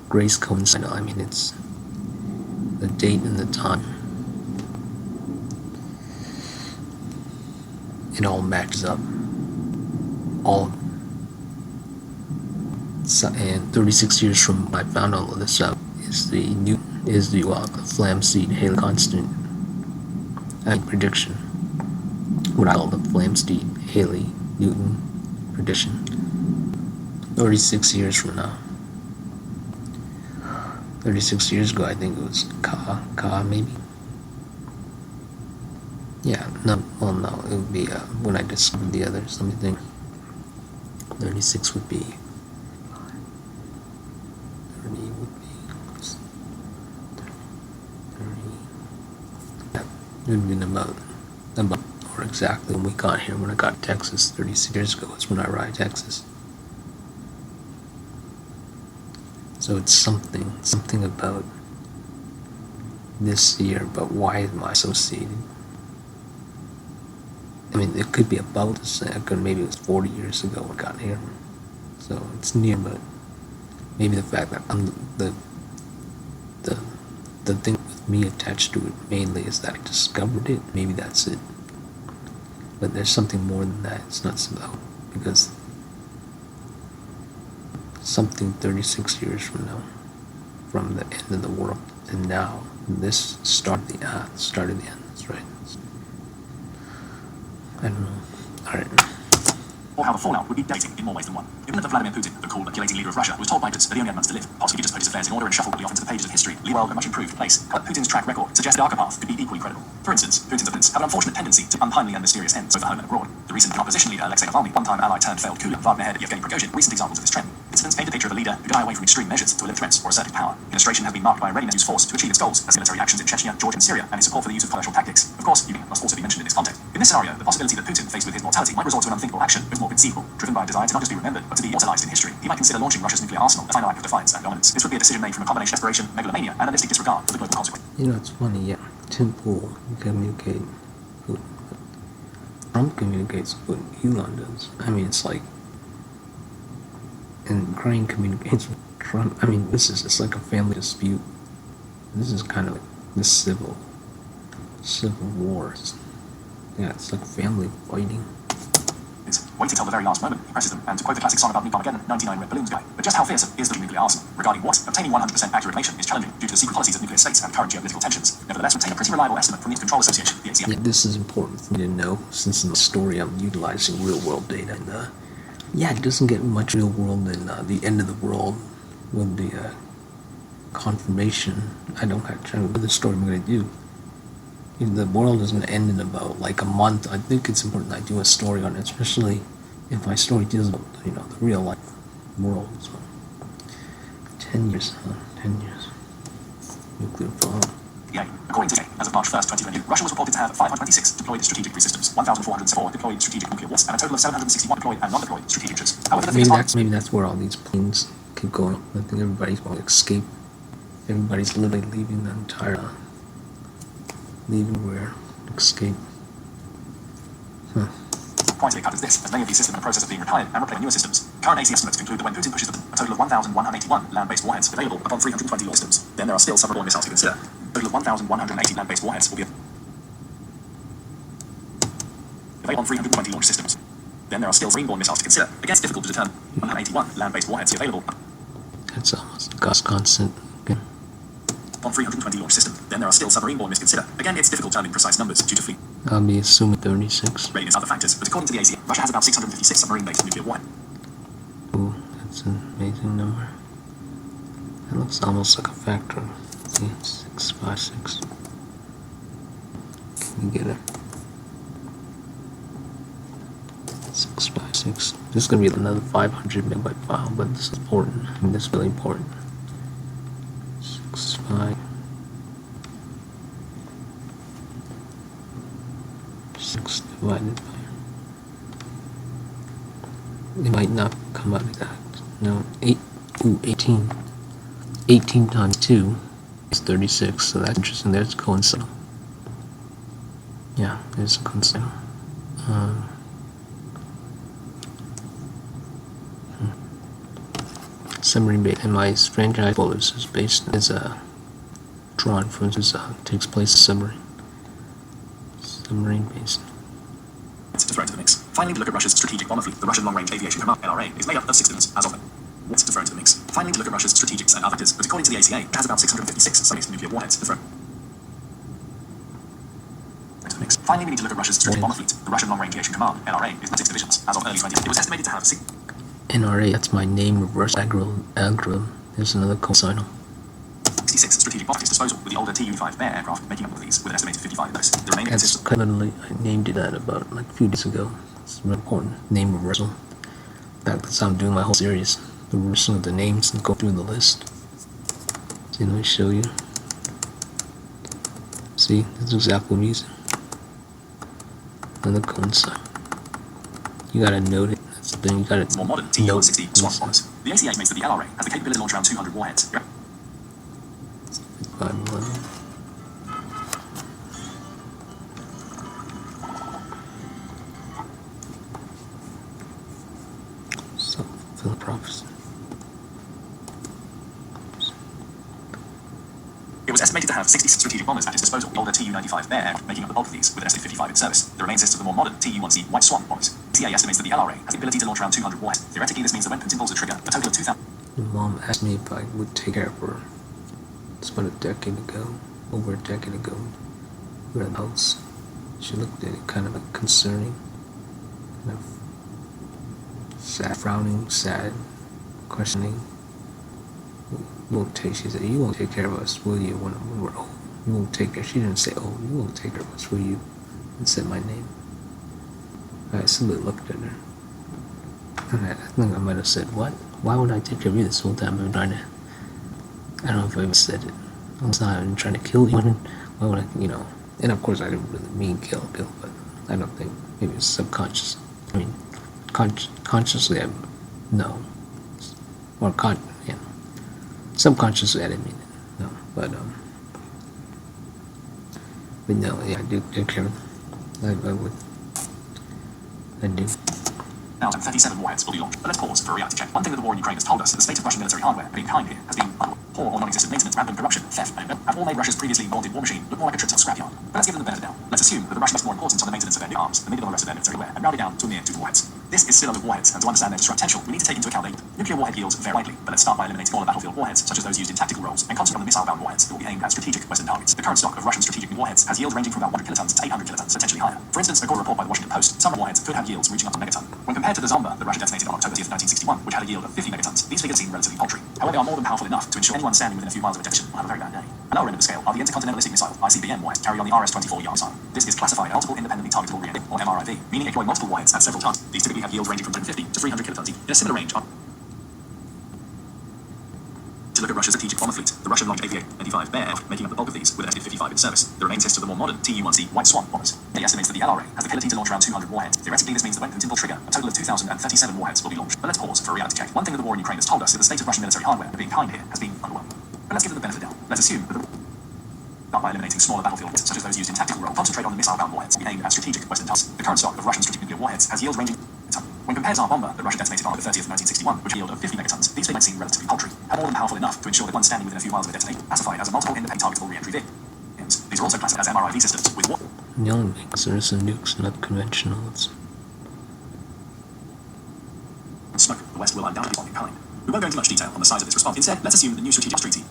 Grace coincide. I mean, it's the date and the time. It all matches up. All. So, and 36 years from when I found all of this out is the Flamsteed Haley constant prediction. What I call the Flamsteed Haley Newton prediction. 36 years from now. 36 years ago, I think it was Ka maybe. Yeah, no, it would be when I discovered the others. Let me think. 36 would be. 30 would be. 30. That would have been about, or exactly when we got here, when I got to Texas 36 years ago, is when I arrived at Texas. So it's something about this year, but why am I associated? I mean, it could be about the same. Maybe it was 40 years ago when I got here. So it's near, but maybe the fact that I'm the thing with me attached to it mainly is that I discovered it. Maybe that's it. But there's something more than that. It's not so, because something 36 years from now, from the end of the world, and now this started the end. That's right. I don't know. All right. Or how the fallout would be devastating in more ways than one. Given that Vladimir Putin, the cool, manipulating leader of Russia, was told by us that he only had months to live, possibly just put his affairs in order and shuffled off into the pages of history, leave world a much improved place. But Putin's track record suggests a darker path could be equally credible. For instance, Putin's events have an unfortunate tendency to untimely and mysterious ends, both at home and abroad. The recent opposition leader Alexei Navalny, one-time ally turned failed coup, Wagner head Yevgeny Prigozhin, recent examples of this trend. Incidents paint a picture of a leader who could die away from extreme measures to elicit threats or assertive power. Administration has been marked by a readiness to use force to achieve its goals, as military actions in Chechnya, Georgia, and Syria, and his support for the use of commercial tactics. Of course, Ukraine must also be mentioned in this context. In this scenario, the possibility that Putin, faced with his mortality, might resort to an unthinkable action is more conceivable, driven by a desire to not just be remembered, but to be immortalized in history. He might consider launching Russia's nuclear arsenal, a final act of defiance and dominance. This would be a decision made from a combination of desperation, megalomania, and a realistic disregard for the global consequences. You know, it's funny, yeah. Tim Pool communicate. Trump communicates with Elon does. I mean, it's like, and Ukraine communicates with Trump. I mean, it's like a family dispute. This is kind of like the civil wars. Yeah, it's like family fighting. Wait until the very last moment, he presses them, and to quote the classic song about Nuke Armageddon, 99 red balloons guy. But just how fierce is the nuclear arsenal? Regarding what? Obtaining 100% accurate information is challenging due to the secret policies of nuclear states and current geopolitical tensions. Nevertheless, obtain a pretty reliable estimate from the Control Association, the ACM. Yeah, this is important for me to know, since in the story I'm utilizing real-world data. And, yeah, it doesn't get much real-world in the end of the world with the confirmation. I don't have to know the story I'm going to do. The world is going to end in about like a month. I think it's important I do a story on it, especially if my story deals about, you know, the real life world. So 10 years, 10 years. Nuclear fallout. Yeah, according to today, as of March 1st, 2022, Russia was reported to have 526 deployed strategic free systems, 1,404 deployed strategic nuclear warheads, and a total of 761 deployed and non-deployed strategic ships. However, maybe that's where all these planes keep going. I think everybody's going to escape. Everybody's literally leaving the entire. Leaving where? Escape. Quite a cut is this, as many of these systems are in the process of being retired and replaced newer systems. Current AC estimates conclude that when Putin pushes them, a total of 1,181 land-based warheads available upon 320 launch systems. Then there are still submarine missiles to consider. A total of 1,180 land-based warheads will be available on 320 launch systems. Then there are still marine-borne missiles to consider. Again, it's difficult to determine. 181 land-based warheads available. That's almost a constant. Okay. On 320 launch system. Then there are still submarine-borne missiles to consider. Again, it's difficult to determine precise numbers due to fleet I'll be assuming 36. readiness other factors, but according to the ACM, Russia has about 656 submarine-based nuclear warheads. Ooh, that's an amazing number. That looks almost like a factor. See, 656. Can you get it? 656. This is gonna be another 500 megabyte file, but this is important. I mean, this is really important. 65. 6 divided by. It might not come out exact. No, 18. 18 times 2 is 36, so that's interesting. There's a coincidental. Yeah, there's a coincidental. Submarine base, and my franchise bullets is based drawn from this takes place submarine base. To throw into the mix. Finally, to look at Russia's strategic bomber fleet, the Russian Long-Range Aviation Command (LRA) is made up of 6 systems as of then. What's to throw into the mix? Finally, to look at Russia's strategics and other factors, but according to the ACA, it has about 656 submarine nuclear warheads to throw into the mix. Finally, we need to look at Russia's strategic bomber fleet, the Russian Long-Range Aviation Command (LRA) is 6 divisions as of early 20. It was estimated to have 6. NRA, that's my name, reverse algorithm. There's another coincidental. 66 strategic bomber disposal, with the older Tu-5 Bear aircraft making up of these, with an estimated 55 of those. The remaining That's literally, I named it that about like a few days ago. It's really important. Name reversal. That's how I'm doing my whole series. The reversal of the names and go through the list. See, let me show you. See, this is exactly what I'm using. Another coincide. You gotta note it. That's the thing, you gotta more modern Tu-160 Swan bombers. The ACA estimates that the LRA has the capability to launch around 200 warheads. 511. Self-fulfilling prophecy. It was was estimated to have 60 strategic bombers at its disposal. The older Tu-95 Bear aircraft making up the bulk of these, with an estimated 55 in service. The remaining consists of the more modern Tu-1C White Swan bombers. CIA estimates that the LRA has the ability to launch around 200 warheads. Theoretically, this means that when Putin pulls the trigger, a total of 2,000. Mom asked me if I would take care of her. It's about a decade ago, over a decade ago. We were at the house. She looked at it kind of like concerning, kind of sad, frowning, sad, questioning. You won't take, she said, you won't take care of us, will you, when we're old? You won't take care, she didn't say, oh, you won't take care of us, will you? And said my name. I simply looked at her. And I think I might have said, what? Why would I take care of you this whole time? I've been trying to, I don't know if I even said it. I'm not trying to kill you. Why would I, and of course I didn't really mean kill, but I don't think, maybe it's subconscious. I mean, consciously, no. Or subconsciously I didn't mean it, no. But no, yeah, I do take care of them. I would. I do. 37 warheads will be launched. But let's pause for a reality check. One thing that the war in Ukraine has told us is the state of Russian military hardware being behind here has been poor or non-existent maintenance, rampant corruption, theft, and have all made Russia's previously vaunted war machine look more like a trip to a scrapyard. But let's give them the benefit of the doubt. Let's assume that the Russians are more important on the maintenance of their new arms than they did on the rest of their military wear, and round it down to a mere 2 warheads. This is still under warheads, and to understand their destructive potential, we need to take into account that nuclear warhead yields vary widely. But let's start by eliminating all the battlefield warheads, such as those used in tactical roles, and concentrate on the missile-bound warheads that will be aimed at strategic Western targets. The current stock of Russian strategic warheads has yields ranging from about 100 kilotons to 800 kilotons, potentially higher. For instance, according to a report by the Washington Post, some warheads could have yields reaching up to megaton. When compared to the Zomba that Russia detonated on October 10, 1961, which had a yield of 50 megatons, these figures seem relatively paltry. However, they are more than powerful enough to ensure anyone standing within a few miles of a detonation will have a very bad day. At lower end of the scale are the intercontinentalistic missile (ICBM) warheads carried on the RS-24 Yar missile. This is classified multiple independently targetable reactor, or MRIV, meaning employ multiple warheads at several targets. These typically have yields ranging from 150 to 300 kilotons each. In a similar range, to look at Russia's strategic bomber fleet, the Russian-launched WW3NUKELUANCHrecord Bear aircraft making up the bulk of these, with an estimated 55 in service. The remaining consists of the more modern Tu-1C White Swan bombers. They estimates that the LRA has the ability to launch around 200 warheads. Theoretically, this means that when Putin pulls trigger, a total of 2,037 warheads will be launched. But let's pause for a reality check. One thing that the war in Ukraine has told us is the state of Russian military hardware being behind here has been underwhelming. But let's give them the benefit of the doubt. Let's assume that the start by eliminating smaller battlefield warheads, such as those used in tactical role, concentrate on the missile-bound warheads aimed at strategic Western targets. The current stock of Russian strategic nuclear warheads has yields ranging. When compared to our bomber that Russia detonated on October 30th, 1961, which yield of 50 megatons, these figures seem relatively paltry, and more than powerful enough to ensure that one standing within a few miles of a detonator, classified as a multiple independent targetable re-entry vehicle. These are also classified as MRIV systems with what? The only thing is there are some nukes, not conventional. Smoke. The West will undoubtedly fall in kind. We won't go into much detail on the size of this response. Instead, let's assume the new strategic treaty.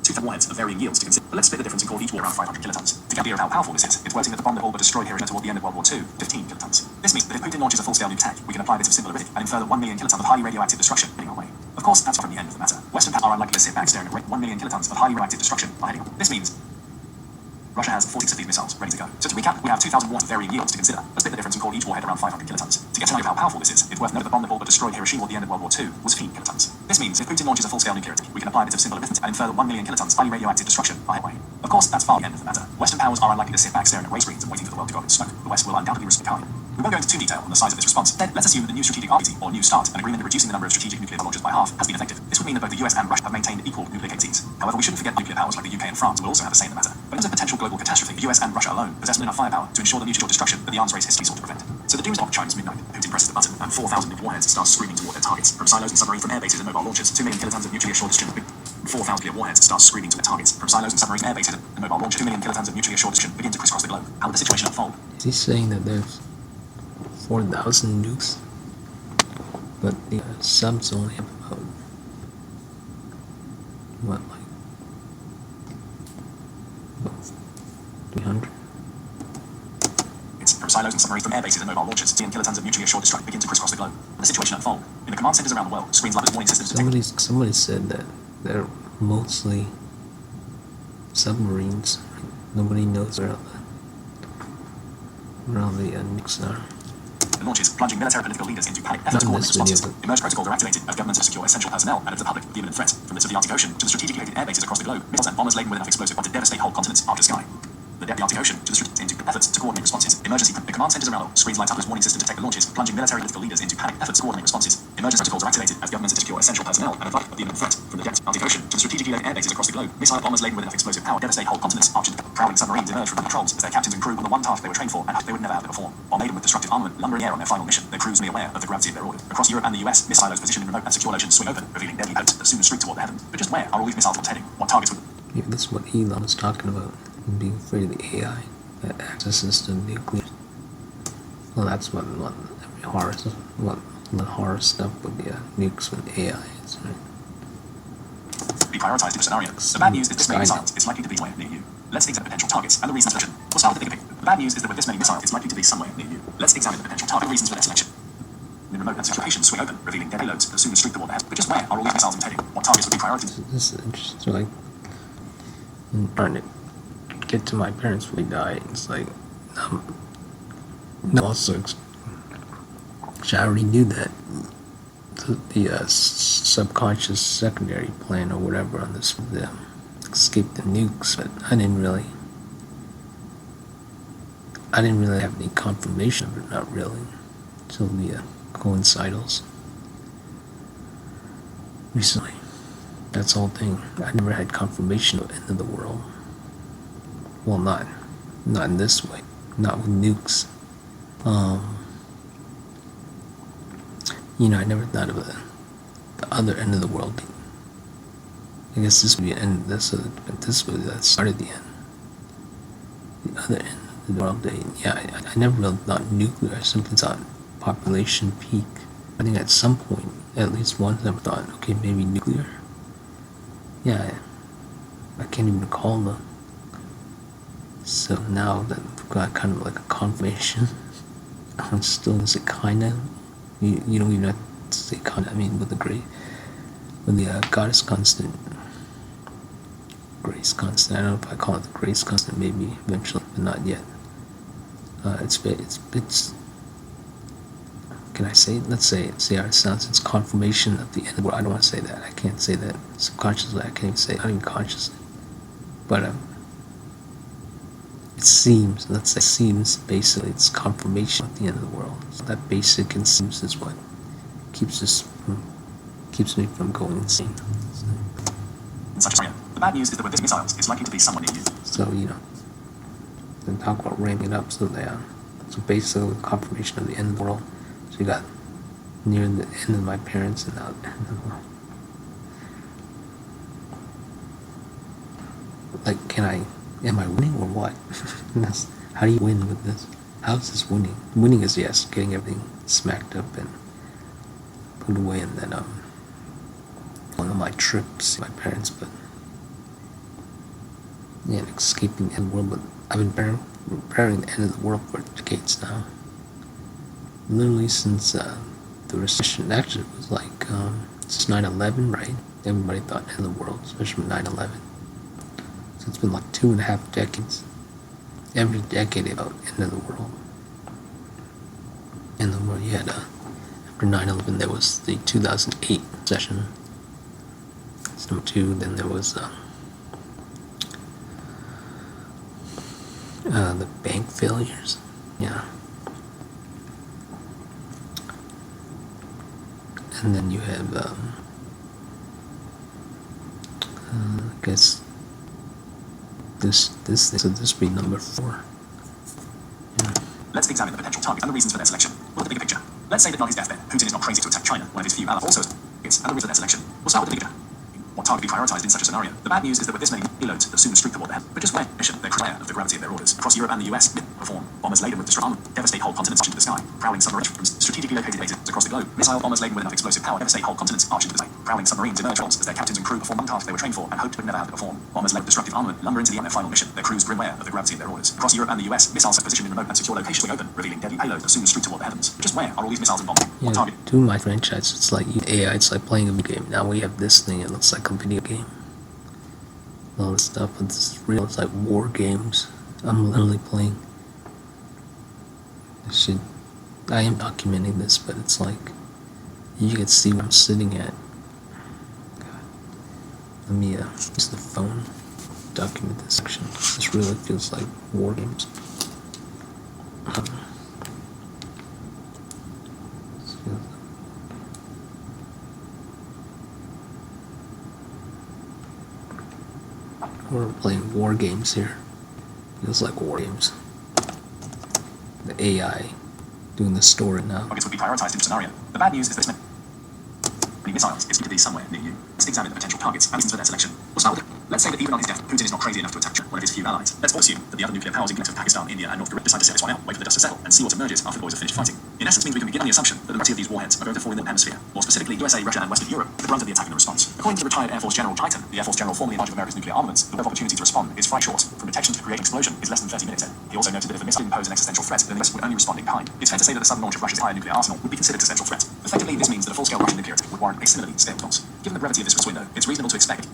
2 warheads of varying yields to consider. But let's split the difference and call each war around 500 kilotons. To get an idea of how powerful this is, it's worth noting that the bomb that all but destroyed Hiroshima toward the end of World War II, 15 kilotons. This means that if Putin launches a full-scale nuke attack, we can apply a bit of simple arithmetic and infer that 1 million kilotons of highly radioactive destruction heading our way. Of course, that's far from the end of the matter. Western powers are unlikely to sit back staring at 1 million kilotons of highly radioactive destruction are heading up. This means Russia has 46 of these missiles ready to go. So to recap, we have 2,000 watts of varying yields to consider. Let's split the difference and call each warhead around 500 kilotons. To get an idea of how powerful this is, it's worth noting that the bomb that all but destroyed Hiroshima at the end of World War II was 15 kilotons. This means if Putin launches a full-scale nuclear attack, we can apply a bit of simple arithmetic and infer that 1 million kilotons of highly radioactive destruction are headway. Of course, that's far the end of the matter. Western powers are unlikely to sit back staring at ray screens and waiting for the world to go up in smoke. The West will undoubtedly respond. We won't go into too detail on the size of this response. Instead, let's assume that the new strategic RPT, or New START, an agreement reducing the number of strategic nuclear launches by half, has been effective. This would mean that both the US and Russia have maintained equal nuclear capabilities. However, we shouldn't forget nuclear powers like the UK and France will also have a say in the matter. But in terms of potential global catastrophe, the US and Russia alone possess enough firepower to ensure the mutual destruction that the arms race history sought to prevent. So the doom's clock chimes midnight. Putin presses the button, and 4,000 nuclear warheads start screaming toward their targets. From silos and submarines, from air bases and mobile launchers, 2 million kilotons of nuclear assured destruction. 4,000 nuclear warheads start screaming to their targets. From silos and submarines, air bases and mobile launchers, 2 million kilotons of nuclear assured destruction begin to crisscross the globe. How will the situation unfold? Is he saying that there's 4,000 nukes, but the subs only have about, what, like, about 300? It's from silos and submarines, from air bases and mobile launchers, 10 kilotons of nuclear assured destruction begin to crisscross the globe. The situation unfold. In the command centers around the world, screens like warning systems detect. Somebody said that they're mostly submarines. Nobody knows where all the nukes are. Launches, plunging military political leaders into panic efforts to coordinate responses. Emerge protocols are activated as governments secure essential personnel and of the public the imminent threat. From the to the Arctic Ocean to the strategically located air bases across the globe, missiles and bombers laden with enough explosive to devastate whole continents after sky. The Arctic Ocean to the into efforts to coordinate responses. Emergency. The command centers around the world, screens light up as warning system detect the launches, plunging military political leaders into panic efforts to coordinate responses. Emergency protocols are activated as governments secure essential personnel and advise of the imminent threat. From the Arctic Ocean to the strategically located air bases across the globe, missile bombers laden with enough explosive power devastate whole continents. Arching prowling submarines emerge from the controls as their captains and crew on the one task they were trained for and they would never have to perform. While laden with destructive armament, lumbering air on their final mission, their crews may be aware of the gravity of their order. Across Europe and the US, missilos positioned in remote and secure oceans swing open, revealing deadly boats that soon streak toward the heavens. But just where are all these missiles heading? What targets would Maybe that's what Elon was talking about, being afraid of the AI that accesses to nuclear. Well, that's what horror stuff with the nukes with AI is, right? Be prioritized in a scenario. The bad news is this many missiles is likely to be somewhere near you. Let's examine potential targets and the reasons for selection. We'll start with the bigger picture. The bad news is that with this many missiles, it's likely to be somewhere near you. Let's examine the potential target reasons for their selection. The remote and secure locations swing open, revealing dead payloads that soon restrict the war ahead. But just where are all these missiles intended? What targets would be prioritized? This is interesting. So, like, I'm trying to get to my parents when they died. It's like, no, also, I already knew that the subconscious secondary plan or whatever on this would escape the nukes, but I didn't really have any confirmation of it, not really, until the coincidals recently. That's the whole thing. I never had confirmation of the end of the world. Well, not in this way, not with nukes. I never thought of the other end of the world. I guess this would be an end. This would that started the end. The other end of the world. I never really thought nuclear. I simply thought population peak. I think at some point, at least once, I thought, okay, maybe nuclear. Yeah, I can't even recall them. So now that I've got kind of like a confirmation, I'm still, is it kinda? You don't even have to say kinda. I mean, with the goddess constant, grace constant. I don't know if I call it the grace constant. Maybe eventually, but not yet. It's. Can I say it? Let's say it. See how it sounds. It's confirmation of the end of the world. I don't want to say that. I can't say that subconsciously. I can't even say it. Not even consciously. But it seems. Let's say it seems. Basically, it's confirmation of the end of the world. So that basic and seems is what keeps me from going insane. In such a scenario, the bad news is that with this missiles, it's likely to be somewhere near you. So then talk about ramping it up. So basically, confirmation of the end of the world. So you got near the end of my parents and now the end of the world. Like, am I winning or what? How do you win with this? How's this winning? Winning is, yes, getting everything smacked up and put away, and then one of my trips, my parents, but yeah, escaping the end of the world. But I've been preparing the end of the world for decades now. Literally since the recession. Actually, it was like since 9/11, right? Everybody thought end of the world, especially with 9/11. So it's been like 2.5 decades. Every decade about end of the world. End of the world. You had after 9/11, there was the 2008 recession. That's number 2. Then there was the bank failures. Yeah. And then you have, I guess, this thing, so this would be number 4. Yeah. Let's examine the potential targets and the reasons for their selection. Look at the bigger picture. Let's say that on his deathbed, Putin is not crazy to attack China, one of his few allies. Also, it's and the reasons for their selection. We'll start with the bigger picture. What target be prioritized in such a scenario? The bad news is that with this many payloads, the soon restrict the war ahead. But just where? Mission, they're aware of the gravity of their orders. Across Europe and the US, perform. Bombers laden with destructive armor, devastate whole continents into the sky. Prowling submarines from strategically located bases across the globe. Missile bombers laden with enough explosive power, devastate whole continents, arch into the sky. Prowling submarines emerge roles as their captains and crew perform one task they were trained for and hoped would never have to perform. Bombers laden with destructive armament lumber into the end of their final mission. Their crews grim aware of the gravity of their orders. Across Europe and the US, missiles are positioned in remote and secure locations open, revealing deadly payloads that soon restrict toward the heavens. But just where are all these missiles and bombs? What target? To my franchise, it's like AI, it's like playing a video game. Now we have this thing, it looks like a video game. All this stuff, it's real, it's like war games. I'm literally playing. I am documenting this, but it's like, you can see where I'm sitting at. Let me use the phone, document this section. This really feels like war games. We're playing war games here. Feels like war games. The AI doing the story now. Targets would be prioritized in each scenario. The bad news is that many missiles is to be somewhere near you. Let's examine the potential targets and reasons for their selection. We'll start with Let's say that even on his death, Putin is not crazy enough to attack one of his few allies. Let's also assume that the other nuclear powers, including Pakistan, India, and North Korea, decide to set this one out, wait for the dust to settle, and see what emerges after the boys have finished fighting. In essence, means we can begin on the assumption that the majority of these warheads are going to fall in the hemisphere, more specifically USA, Russia, and Western Europe, the brunt of the attack and the response. According to the retired Air Force General Titan, the Air Force General formerly in charge of America's nuclear armaments, the window of opportunity to respond is far short. From detection to create explosion is less than 30 minutes in. He also noted that if a missile didn't pose an existential threat, then the US would only respond in kind. It's fair to say that the sudden launch of Russia's entire nuclear arsenal would be considered a central threat. Effectively, this means that a full-scale Russian nuclear attack would warrant a similarly scaled response. Given the brevity of this window, it's reasonable to expect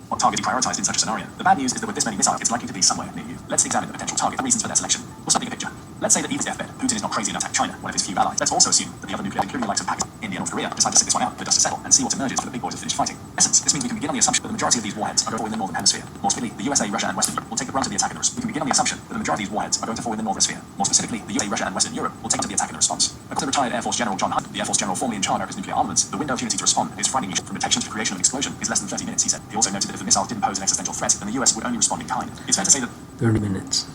what target is prioritized in such a scenario. The bad news is that with this many missiles, it's likely to be somewhere near you. Let's examine the potential target and reasons for their selection. We'll start the picture. Let's say that even deathbed, Putin is not crazy enough to attack China, one of his few allies. Let's also assume that the other nuclear, including the likes of Pakistan, India, and North Korea, decide to sit this one out, the dust to settle, and see what emerges for the big boys have finished fighting. In essence, this means we can begin on the assumption that the majority of these warheads are going to fall in the northern hemisphere. More specifically, the USA, Russia, and Western Europe will take the brunt of the attack and the response. We can begin on the assumption that the majority of these warheads are going to fall in the northern hemisphere. More specifically, the USA, Russia, and Western Europe will take the attack and the response. According to retired Air Force General John Hunt, the Air Force General formerly in charge of America's nuclear armaments, the window of opportunity to respond is frighteningly short. From detection to creation of an explosion is less than 30 minutes, he said. He also noted that if the missiles didn't pose an existential threat, then the US would only respond in kind. It's fair to say that 30 minutes.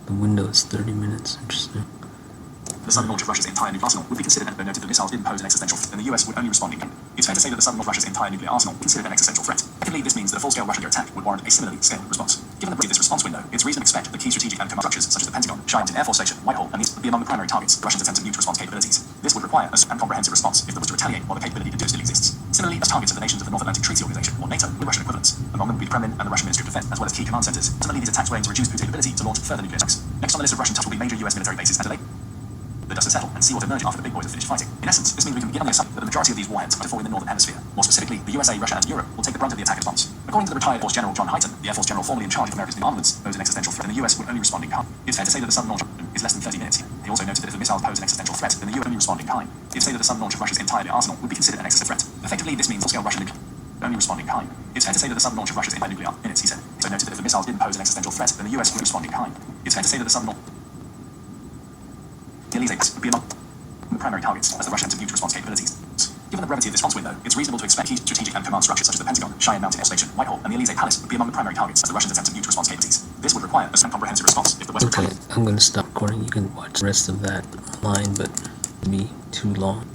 The window is 30 minutes. Interesting. the sudden launch of Russia's entire nuclear arsenal would be considered, and noted that missiles didn't pose an existential threat, and the US would only respond in kind. It's fair to say that the sudden launch of Russia's entire nuclear arsenal would be considered an existential threat. Secondly, this means that a full-scale Russian attack would warrant a similarly scaled response. Given the breadth of this response window, it's reasonable to expect that key strategic and command structures such as the Pentagon, Cheyenne Air Force Station, Whitehall, and these would be among the primary targets of Russians' attempted mutual response capabilities. This would require a swift and comprehensive response if there was to retaliate while the capability to do still exists. Similarly, as targets of the nations of the North Atlantic Treaty Organization, or NATO, with Russian equivalents. Among them would be the Kremlin and the Russian Ministry of Defense, as well as key command centers. Similarly, these attacks will aim to reduce Putin's ability to launch further nuclear attacks. Next on the list of Russian tasks will be major US military bases and delay the dust to settle and see what emerges after the big boys have finished fighting. In essence, this means we can begin on the assumption that the majority of these warheads are to fall in the northern hemisphere. More specifically, the USA, Russia, and Europe will take the brunt of the attack and response. According to the retired Air Force General John Hyten, the Air Force General formerly in charge of America's nuclear armaments, pose an existential threat, and the US would only respond in kind. It's fair to say that the sudden launch is less than 30 minutes. He also noted that if the missiles pose an existential threat, then the US would only respond in kind. It's say that the sudden launch of Russia's entire arsenal would be considered an excessive threat. Effectively, this means full-scale Russian nuclear only respond in kind. It's fair to say that the sudden launch of Russia's entire nuclear minutes, he said. He also noted that if the missiles didn't pose an existential threat, then the US would respond in kind. It's fair to say that the sudden launch would be among the primary targets as the Russians have mutual response capabilities. Given the brevity of this response window, it's reasonable to expect key strategic and command structures such as the Pentagon, Cheyenne Mountain Air Station, Whitehall, and the Elysee Palace would be among the primary targets as the Russians attempt mutual response capabilities. This would require a swift and comprehensive response if the West Okay, I'm gonna stop recording. You can watch the rest of that online, but it'll be too long.